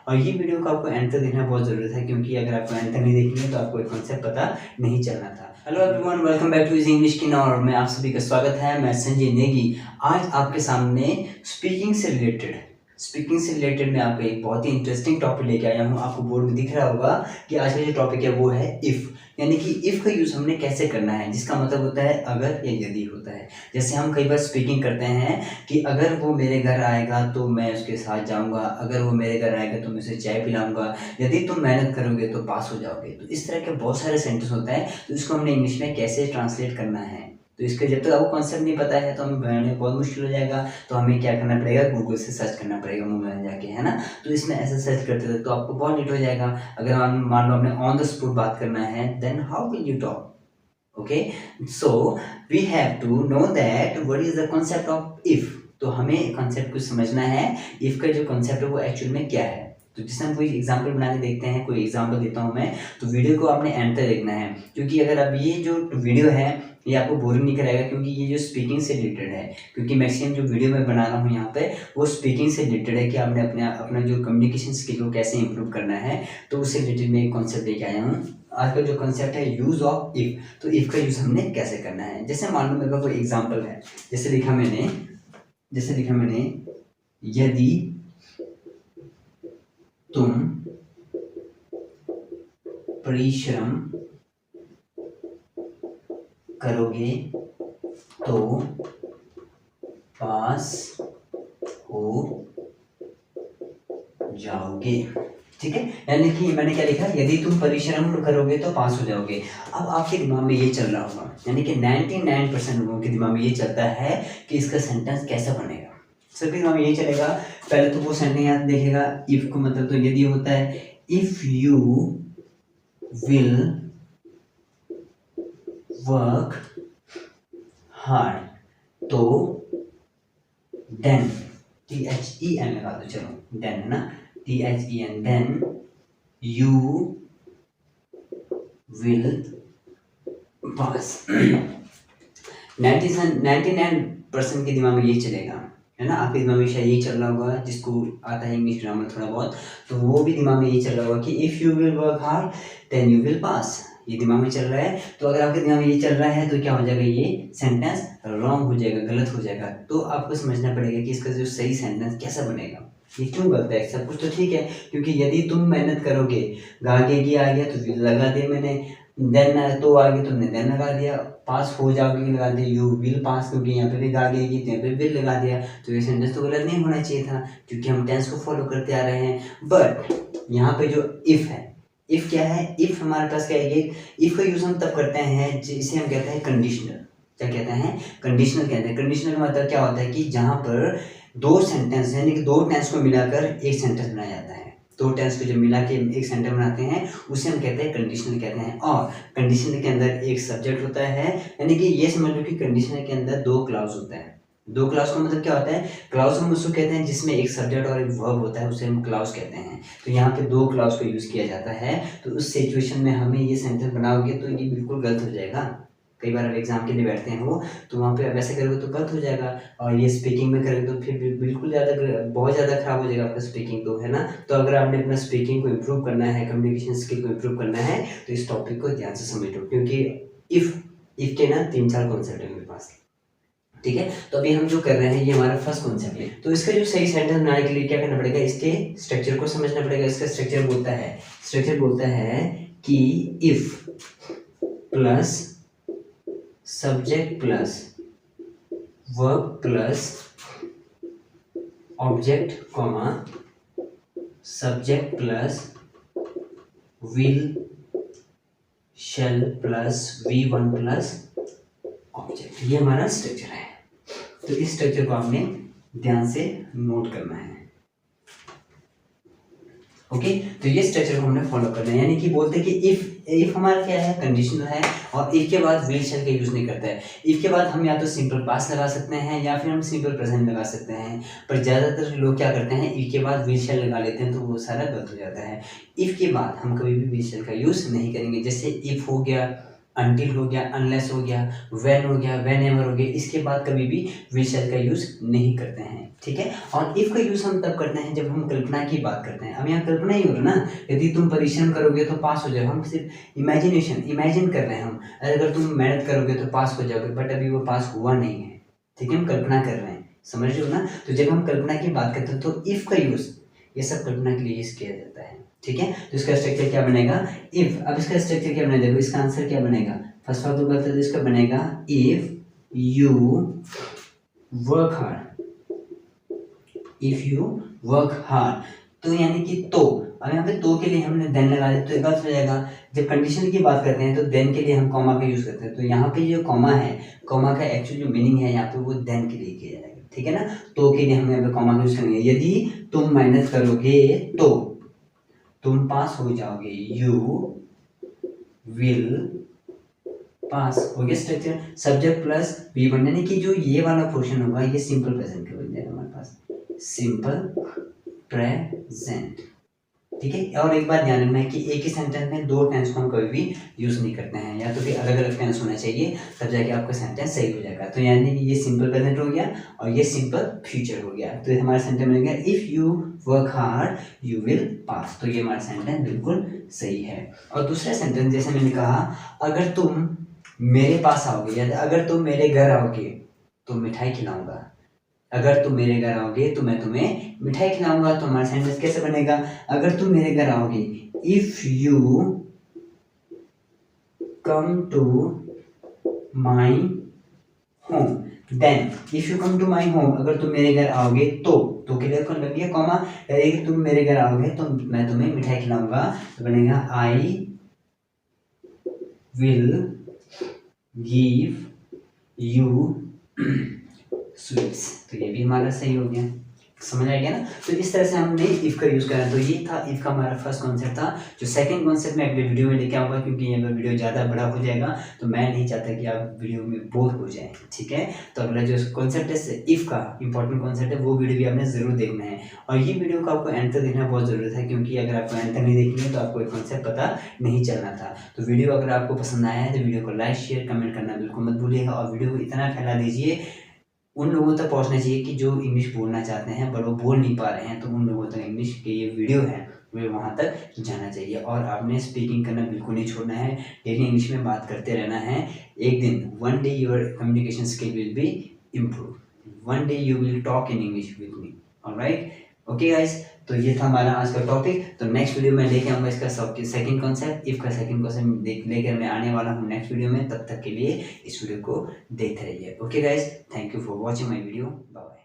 और ये वीडियो को आपको एंड तक देखना बहुत ज़रूरी था, क्योंकि अगर आपको एंड तक नहीं देखेंगे तो आपको एक कॉन्सेप्ट पता नहीं चलना था। Hello everyone, welcome back to easy English की और में आप सभी का स्वागत है। मैं संजय नेगी आज आपके सामने स्पीकिंग से रिलेटेड मैं आपको एक बहुत ही इंटरेस्टिंग टॉपिक लेके आया हूँ। आपको बोर्ड में दिख रहा होगा कि आज का जो टॉपिक है वो है इफ़, यानी कि इफ़ का यूज़ हमने कैसे करना है, जिसका मतलब होता है अगर या यदि होता है। जैसे हम कई बार स्पीकिंग करते हैं कि अगर वो मेरे घर आएगा तो मैं उसके साथ जाऊंगा, अगर वो मेरे घर आएगा तो मैं उसे चाय पिलाऊंगा, यदि तुम मेहनत करोगे तो पास हो जाओगे। तो इस तरह के बहुत सारे सेंटेंस होते हैं, तो इसको हमने इंग्लिश में कैसे ट्रांसलेट करना है। तो इसका जब तक आपको कॉन्सेप्ट नहीं पता है तो हमें बनाने बहुत मुश्किल हो जाएगा। तो हमें क्या करना पड़ेगा, गूगल से सर्च करना पड़ेगा मोबाइल में जाके, है ना। तो इसमें ऐसे सर्च करते थे तो आपको बहुत लेट हो जाएगा। अगर मान लो हमने ऑन द स्पॉट बात करना है, then how will you talk. Okay, so we have to know that what is the concept of if. तो हमें कॉन्सेप्ट को समझना है, इफ का जो कॉन्सेप्ट है वो एक्चुअल में क्या है। तो जिससे हम कोई एग्जांपल बना के देखते हैं, कोई एग्जांपल देता हूँ मैं, तो वीडियो को आपने एंड तक देखना है, क्योंकि अगर अब ये जो वीडियो है ये आपको बोरिंग नहीं कराएगा, क्योंकि ये जो स्पीकिंग से रिलेटेड है। क्योंकि मैक्सिमम जो वीडियो मैं बना रहा हूँ यहाँ पे वो स्पीकिंग से रिलेटेड है कि आपने अपना जो कम्युनिकेशन स्किल को कैसे इंप्रूव करना है। तो उससे रिलेटेड मैं एक कॉन्सेप्ट लेके आया हूँ। आज का जो कॉन्सेप्ट है यूज ऑफ इफ, तो इफ का यूज हमने कैसे करना है। जैसे मान लो मेरे पास कोई एग्जांपल है, जैसे लिखा मैंने यदि तुम परिश्रम करोगे तो पास हो जाओगे। ठीक है, यानी कि मैंने क्या लिखा, यदि तुम परिश्रम करोगे तो पास हो जाओगे। अब आपके दिमाग में ये चल रहा होगा, यानी कि 99% लोगों के दिमाग में ये चलता है कि इसका सेंटेंस कैसा बनेगा। सभी दिमाग में यही चलेगा। पहले तो वो सेंटेंस याद देखेगा, इफ को मतलब तो यदि होता है, if you will work hard तो देन, THEN लगा दो, चलो देन है ना, THEN, then you will pass. 99% के दिमाग में यही चलेगा, है ना। आपके दिमाग में शायद यही चल रहा होगा, जिसको आता है इंग्लिश ग्रामर थोड़ा बहुत, तो वो भी दिमाग में यही चल रहा होगा कि if you will work hard then you will pass. ये दिमाग में चल रहा है। तो अगर आपके दिमाग में ये चल रहा है तो क्या हो जाएगा, ये सेंटेंस रॉन्ग हो जाएगा, गलत हो जाएगा। तो आपको समझना पड़ेगा कि इसका जो सही सेंटेंस कैसा बनेगा, ये क्यों गलत है। सब कुछ तो ठीक है, क्योंकि यदि तुम मेहनत करोगे, गागेगी आ गया तो विल लगा दिया मैंने, देन तो आ गया तुमने देन लगा दिया, पास हो जाओगे लगा दिया, यू विल पास, क्योंकि यहाँ पे भी गागेगी तो यहाँ पे विल लगा दिया। तो ये सेंटेंस तो गलत नहीं होना चाहिए था, क्योंकि हम टेंस को फॉलो करते आ रहे हैं। बट यहाँ पे जो इफ है, इफ क्या है, इफ हमारे पास क्या है, इफ का यूज हम तब करते हैं जिसे हम कहते हैं कंडीशनल। क्या कहते हैं, कंडीशनल कहते हैं। कंडीशनल का मतलब क्या होता है कि जहाँ पर दो सेंटेंस यानी कि दो टेंस को मिलाकर एक सेंटेंस बनाया जाता है। दो टेंस को जब मिला के एक सेंटेंस बनाते हैं उसे हम कहते हैं कंडीशनल कहते हैं। और कंडीशनल के अंदर एक सब्जेक्ट होता है, यानी कि ये समझ लो कि कंडीशनल के अंदर दो क्लाउज होते हैं। दो क्लाउज का मतलब क्या होता है, क्लाउज हम उसको कहते हैं जिसमें एक सब्जेक्ट और एक वर्ब होता है, उसे हम क्लाउज कहते हैं। तो यहाँ पे दो क्लाउज का यूज किया जाता है। तो उस सिचुएशन में हमें ये सेंटेंस बनाओगे तो ये बिल्कुल गलत हो जाएगा। कई बार आप एग्जाम के लिए बैठते हैं वो, तो वहाँ पे वैसे करोगे तो गलत हो जाएगा। और ये स्पीकिंग में करोगे तो फिर बिल्कुल बहुत ज़्यादा खराब हो जाएगा आपका स्पीकिंग, तो है ना। तो अगर आपने अपना स्पीकिंग को इम्प्रूव करना है, कम्युनिकेशन स्किल को इम्प्रूव करना है, तो इस टॉपिक को ध्यान से समझ लो, क्योंकि इफ के ना 3-4 कॉन्सेप्ट है मेरे पास। ठीक है, तो अभी हम जो कर रहे हैं ये हमारा फर्स्ट कॉन्सेप्ट है। तो इसका जो सही सेंटेंस बनाने के लिए क्या करना पड़ेगा, इसके स्ट्रक्चर को समझना पड़ेगा। इसका स्ट्रक्चर बोलता है कि if plus subject plus verb plus object comma subject plus will shell plus V1 plus object, ये हमारा स्ट्रक्चर है। तो इस स्ट्रक्चर को आपने ध्यान से नोट करना है। ओके, तो ये स्ट्रक्चर को हमने फॉलो करना है। यानी कि बोलते हैं कि इफ हमारा क्या है, कंडीशनल है, और इफ के बाद विल शैल का यूज नहीं करता है। इफ के बाद हम या तो सिंपल पास्ट लगा सकते हैं या फिर हम सिंपल प्रेजेंट लगा सकते हैं, पर ज्यादातर लोग क्या करते हैं, इफ के बाद विल शैल लगा लेते हैं, तो वो सारा गलत हो जाता है। इफ के बाद हम कभी भी विल शैल का यूज नहीं करेंगे। जैसे इफ हो गया, until हो गया, unless हो गया, when हो गया, whenever हो गया, इसके बाद कभी भी will shall का यूज़ नहीं करते हैं, ठीक है। और if का यूज़ हम तब करते हैं जब हम कल्पना की बात करते हैं। अब यहाँ कल्पना ही हो रहा ना, यदि तुम परिश्रम करोगे तो पास हो जाओगे, हम सिर्फ इमेजिन कर रहे हैं हम। अगर तुम मेहनत करोगे तो पास हो जाओगे, बट अभी वो पास हुआ नहीं है, ठीक है, हम कल्पना कर रहे हैं, समझ रहे हो ना। तो जब हम कल्पना की बात करते हैं तो इफ का यूज़ ये सब कल्पना के लिए यूज़ किया जाता है, ठीक है। तो इसका स्ट्रक्चर क्या बनेगा, इफ। अब इसका स्ट्रक्चर क्या बनेगा, देखो इसका आंसर क्या बनेगा, फर्स्ट ऑफ ऑल करते तो इसका बनेगा if you work hard, if you work hard, तो यानी कि तो। अब यहाँ पे तो के लिए हमने देन लगा दिया तो एक बात हो जाएगा। जब कंडीशन की बात करते हैं तो देन के लिए हम कॉमा का यूज करते हैं, तो यहाँ पे जो कॉमा है, कॉमा का एक्चुअल जो मीनिंग है यहाँ पे वो देन के लिए किया जाएगा, ठीक है ना। तो के लिए हम यहाँ पे कॉमा का यूज करेंगे। यदि तुम मेहनत करोगे तो तुम पास हो जाओगे, यू विल पास, हो गया structure. Subject plus V one, यानी कि जो ये वाला पोर्शन होगा ये सिंपल प्रेजेंट का बन जाएगा हमारे पास, सिंपल प्रेजेंट, ठीक है। और एक बात ध्यान रखना है कि एक ही सेंटेंस में दो टेंस को हम कभी भी यूज नहीं करते हैं, या तो फिर अलग अलग टेंस होना चाहिए, तब जाके आपका सेंटेंस सही हो जाएगा। तो यानी कि ये सिंपल प्रेजेंट हो गया और ये सिंपल फ्यूचर हो गया, तो हमारा सेंटेंस बन गया if you work hard you will पास, तो ये हमारा सेंटेंस बिल्कुल सही है। और दूसरा सेंटेंस जैसे मैंने कहा, अगर तुम मेरे पास आओगे या अगर तुम मेरे घर आओगे तो मिठाई खिलाऊंगा, अगर तुम मेरे घर आओगे तो मैं तुम्हें मिठाई खिलाऊंगा। तो हमारा सेंटेंस कैसे बनेगा, अगर तुम मेरे घर आओगे, if you come to my home, then if you come to my home, अगर तुम मेरे घर आओगे तो के लिए कौन लग गया कॉमा, कि तुम मेरे घर आओगे तो मैं तुम्हें मिठाई खिलाऊंगा, तो बनेगा I will give you sweets, तो ये भी हमारा सही हो गया, समझ आ गया ना। तो इस तरह से हमने इफ का यूज करा। तो ये था इफ का हमारा फर्स्ट कॉन्सेप्ट था। जो सेकंड कॉन्सेप्ट मैं अगले वीडियो में लेके आऊंगा, क्योंकि ये वीडियो ज़्यादा बड़ा हो जाएगा, तो मैं नहीं चाहता कि आप वीडियो में बोर हो जाए, ठीक है। तो अगला जो कॉन्सेप्ट है इफ का इंपॉर्टेंट कॉन्सेप्ट है, वो वीडियो भी आपने जरूर देखना है। और ये वीडियो को आपको एंड तक देखना बहुत जरूरत है, क्योंकि अगर आपको एंड तक नहीं देखेंगे तो आपको एक कॉन्सेप्ट पता नहीं चलना था। तो वीडियो अगर आपको पसंद आया है तो वीडियो को लाइक शेयर कमेंट करना बिल्कुल मत भूलिएगा, और वीडियो को इतना फैला दीजिए, उन लोगों तक पहुंचना चाहिए कि जो इंग्लिश बोलना चाहते हैं पर वो बोल नहीं पा रहे हैं, तो उन लोगों तक इंग्लिश के ये वीडियो है वे वहाँ तक जाना चाहिए। और आपने स्पीकिंग करना बिल्कुल नहीं छोड़ना है, डेली इंग्लिश में बात करते रहना है। एक दिन one day your communication skill will be improve, one day you will talk in English with me, alright, okay guys. तो ये था हमारा आज का टॉपिक। तो नेक्स्ट वीडियो में लेके आऊँगा इसका सेकंड कॉन्सेप्ट, इफ का सेकंड कॉन्सेप्ट लेकर मैं आने वाला हूँ नेक्स्ट वीडियो में। तब तक के लिए इस वीडियो को देखते रहिए, okay guys, thank you for watching my video, bye.